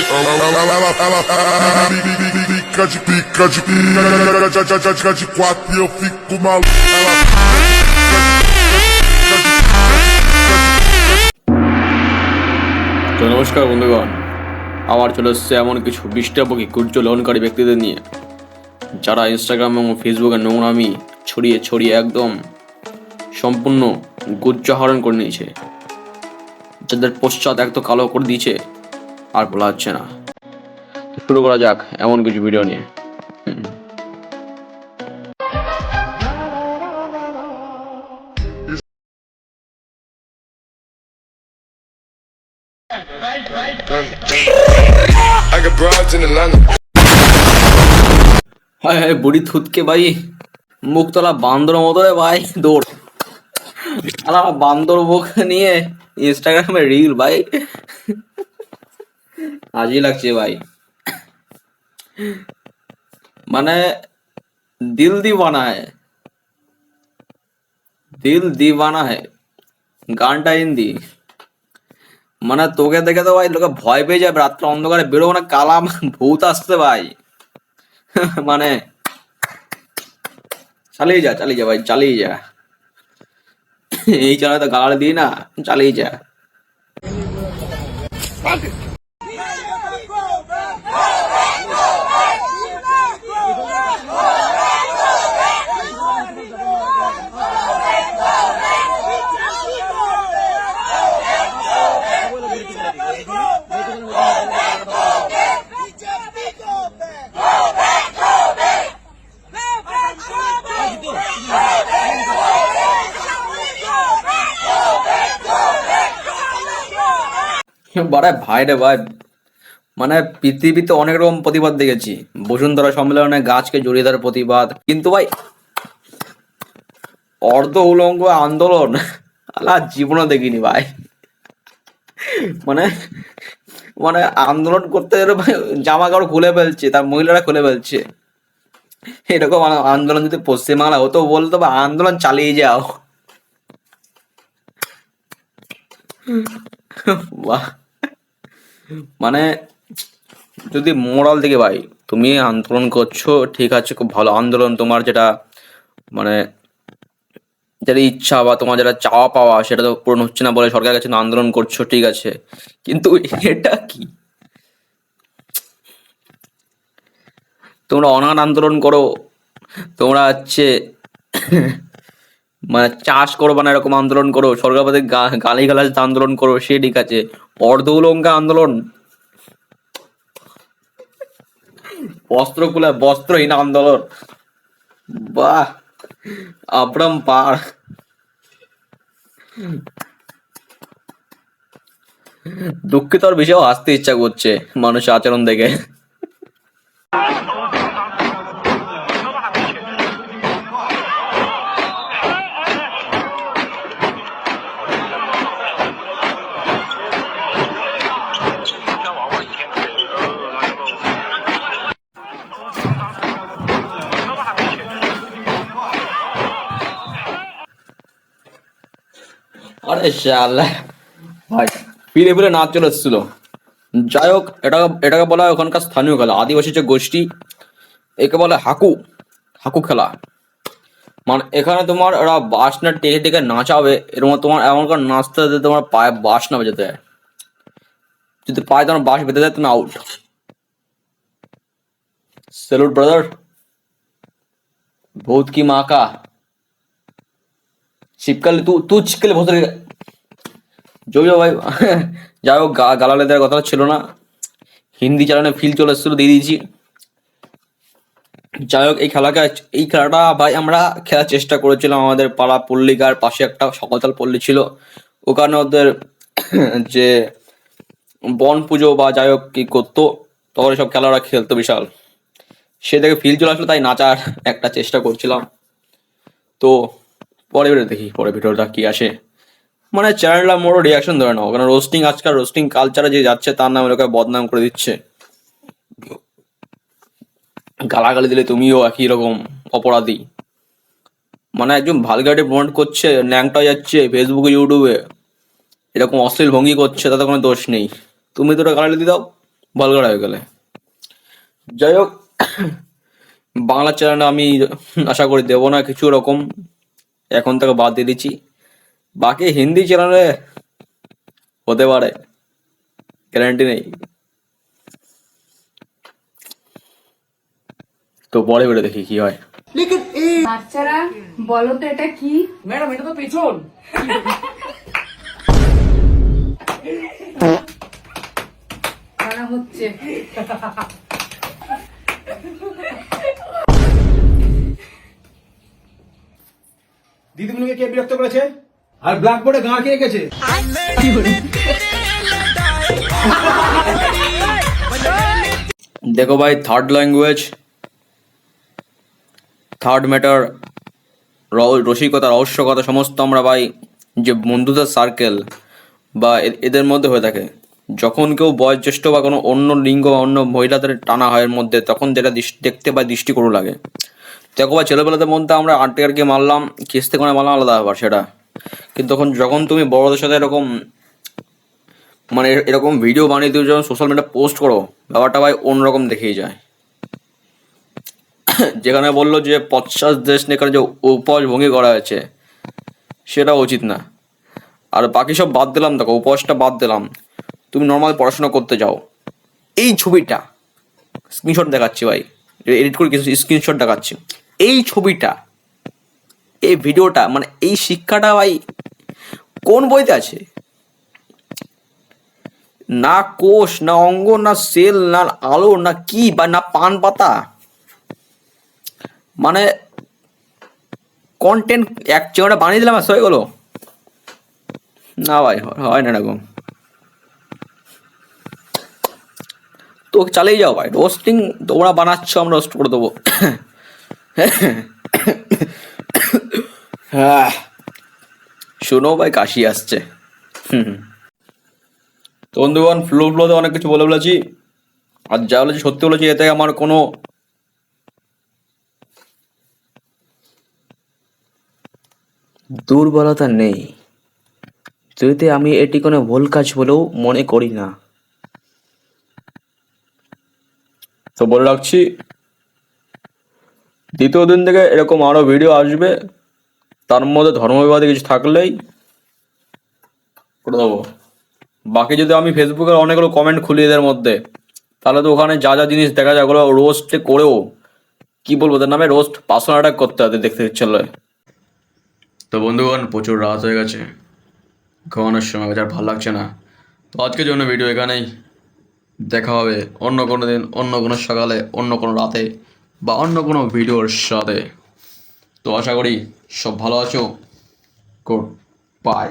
Pica de pica de pica de quatro e eu fico maluco. তো নমস্কার বন্ধুগণ, আবার চলে এসছে এমন কিছু বিষ্টাপকি কুর্য লহনকারী ব্যক্তিদের নিয়ে যারা ইনস্টাগ্রাম এবং ফেসবুকে নোংরামি ছড়িয়ে ছড়িয়ে একদম সম্পূর্ণ গুচ্ছ হরণ করে নিয়েছে, যাদের পশ্চাৎ এক তো কালো করে দিয়েছে আর বলা হচ্ছে না। শুরু করা যাক এমন কিছু ভিডিও নিয়ে। I got broads in Atlanta. হায় হায় বুড়ি থুতকে ভাই, মুখতলা বান্দর মতো রে ভাই, দৌড় আলা বান্দর মুখ নিয়ে ইনস্টাগ্রামে রিল ভাই, আজই লাগছে ভাই। মানে দিল দিওয়ানা হ্যায়, দিল দিওয়ানা হ্যায় গানটা হিন্দি। মানে তোকে দেখে তো ভাই লোকে ভয় পেয়ে যাবে, রাত্রে অন্ধকারে বেরোবো না, কালাম ভূত আসছে ভাই। মানে চালিয়ে যা ভাই, চালিয়ে যা, এই চালায় তো গালার দিই না, চালিয়ে যা। বারে ভাই রে ভাই, মানে পৃথিবীতে অনেক রকম প্রতিবাদ দেখেছি, বসুন্ধরা সম্মেলনে গাছকে জড়িয়ে ধরার প্রতিবাদ, কিন্তু ভাই অর্ধ উলঙ্গ আন্দোলন আলা জীবনে দেখিনি ভাই। মানে মানে আন্দোলন করতে গেলে ভাই জামা কাপড় খুলে ফেলছে, তার মহিলারা খুলে ফেলছে। এরকম আন্দোলন যদি পশ্চিমবাংলা হতো বলতো বা আন্দোলন চালিয়ে যাও। বাহ, মানে যদি মোরাল দিকে ভাই, তুমি আন্দোলন করছো ঠিক আছে, খুব ভালো আন্দোলন, তোমার যেটা মানে যেটা ইচ্ছা বা তোমার যেটা চাওয়া পাওয়া সেটা তো পূরণ হচ্ছে না বলে সরকারের কাছে আন্দোলন করছো, ঠিক আছে, কিন্তু এটা কি তোমরা অনাথ আন্দোলন করো, তোমরা হচ্ছে মানে চাষ করো না এরকম আন্দোলন করো, সরকার প্রতি গালি গালাজ আন্দোলন করো, সে ঠিক আছে, অর্ধ উলঙ্গ আন্দোলন, বস্ত্র খুলে বস্ত্রহীন আন্দোলন, বাহ আব্রাম পার। দুঃখিত আর বেশিও হাসতে ইচ্ছা করছে মানুষের আচরণ দেখে। আরে শালা ভাই, ফিরে ফিরে নাচ চলে এসেছিল। যাই হোক, এটাকে বলা হয় ওখানকার স্থানীয় খেলা, আদিবাসী যে গোষ্ঠী, একে বলে হাকু, হাকু খেলা। মানে এখানে তোমার ওরা বাঁশ না টেকে টেকে নাচাবে, এর মধ্যে তোমার এমন করে নাচতে হবে তোমার পায়ে বাঁশ না বেজে দেয়, যদি পায়ে তোমার বাঁশ বেঁধে দেয় তুমি আউট। স্যালুট ব্রাদার, ভূত কি মা কা, শীতকালে তু শীতকালে ভূত জয় ভাই। যাই হোক, গালালে দেওয়ার কথা ছিল না, হিন্দি চ্যানেলে ফিল চলে এসেছিল, দিয়ে দিয়েছি। যাই হোক, এই খেলাটা ভাই আমরা খেলার চেষ্টা করেছিলাম, আমাদের পাড়া পল্লিকার পাশে একটা সকলতাল পল্লী ছিল, ওখানে ওদের যে বন পুজো বা যাই হোক কি করতো, তখন সব খেলা ওরা খেলতো বিশাল, সে থেকে ফিল চলে আসলো, তাই নাচার একটা চেষ্টা করছিলাম। তো পরে দেখি পরে ভিডিওটা কি আসে। মানে চ্যানেলটা মোড়ো রিয়াকশন ধরে নাও, কারণ রোস্টিং, আজকাল রোস্টিং কালচারে যে যাচ্ছে তার নামে লোকে বদনাম করে দিচ্ছে, গালাগালি দিলে তুমিও একই রকম অপরাধী। মানে একজন ভালগার্ডে প্রমোট করছে, ন্যাংটা যাচ্ছে ফেসবুকে ইউটিউবে, এরকম অশ্লীল ভঙ্গি করছে, তাতে কোনো দোষ নেই, তুমি তো গালাগালি দিয়ে দাও, বলগাড় হয়ে গেলে। যাই হোক, বাংলা চ্যানেলে আমি আশা করি দেবো না কিছু রকম, এখন থেকে বাদ দিয়ে দিচ্ছি। বাকি হিন্দি চ্যানেলে হতে পারে, গ্যারান্টি নেই। তো পরে বেড়ে দেখি কি হয়। বাচ্চারা বলো তো এটা কি? ম্যাডাম এটা তো পেছন। করা হচ্ছে। দিদিমণিকে কে বিরক্ত করেছে? আর ব্ল্যাকবোর্ডে গাঁ কে রেখেছে? দেখো ভাই, থার্ড ল্যাঙ্গুয়েজ, থার্ড ম্যাটার, রসিকতা, রহস্যকতা সমস্ত আমরা ভাই যে বন্ধুদের সার্কেল বা এদের মধ্যে হয়ে থাকে। যখন কেউ বয়োজ্যেষ্ঠ বা কোনো অন্য লিঙ্গ বা অন্য মহিলাদের টানা হয় এর মধ্যে, তখন যেটা দেখতে বা দৃষ্টিকটু লাগে। দেখো ভাই, ছেলেবেলাদের মধ্যে আমরা আটকে মারলাম, কিস্তে করে মারলাম, আলাদা ব্যাপার সেটা। কিন্তু যখন তুমি বড়দের সাথে এরকম মানে এরকম ভিডিও বানিয়ে তুমি যখন সোশ্যাল মিডিয়া পোস্ট করো, ব্যাপারটা ভাই অন্যরকম দেখেই যায়। যেখানে বললো যে 50 দেশ নিয়ে এখানে যে উপহাস ভঙ্গি করা হয়েছে, সেটা উচিত না। আর বাকি সব বাদ দিলাম, দেখো উপহাসটা বাদ দিলাম, তুমি নর্মাল পড়াশোনা করতে যাও, এই ছবিটা স্ক্রিনশট দেখাচ্ছি ভাই, এডিট করে কিছু স্ক্রিনশট দেখাচ্ছি, এই ছবিটা, এই ভিডিওটা, মানে এই শিক্ষাটা ভাই কোন বইতে আছে? না কোষ, না অঙ্গ, না সেল, না আলো, না কি, বা না পান পাতা, মানে কন্টেন্ট এক জায়গাটা বানিয়ে দিলাম আর হয়ে গেলো? না ভাই, হয় না এরকম। তো চালিয়ে যাও ভাই, রোস্টিং তোমরা বানাচ্ছ, আমরা রোস্ট করে দেবো। হ্যাঁ, শোনো ভাই, কাশি আসছে। তো বন্ধুগণ, ফ্লোতে অনেক কিছু বলে ফেলেছি, আর যা বলেছি সত্যি বলেছি, এতে আমার কোনো দুর্বলতা নেই, যদি আমি এটি কোনো ভুল কাজ বলেও মনে করি না। তো বলে রাখছি, দ্বিতীয় দিন থেকে এরকম আরো ভিডিও আসবে, তার মধ্যে ধর্মবিবাদী কিছু থাকলেই করে দেবো। বাকি যদি আমি ফেসবুকের অনেকগুলো কমেন্ট খুলি এদের মধ্যে, তাহলে তো ওখানে যা যা জিনিস দেখা যায় ওগুলো রোস্টে করেও, কি বলবো, ওদের নামে রোস্ট পার্সোনাল অ্যাটাক করতে হবে, দেখতে ইচ্ছে হলে। তো বন্ধুগণ, প্রচুর রাত হয়ে গেছে, ঘুমানোর সময় আর ভালো লাগছে না। তো আজকের জন্য ভিডিও এখানেই, দেখা হবে অন্য কোনো দিন, অন্য কোনো সকালে, অন্য কোনো রাতে, বা অন্য কোনো ভিডিওর সাথে। তো আশা করি সব ভালো আছো। Good bye.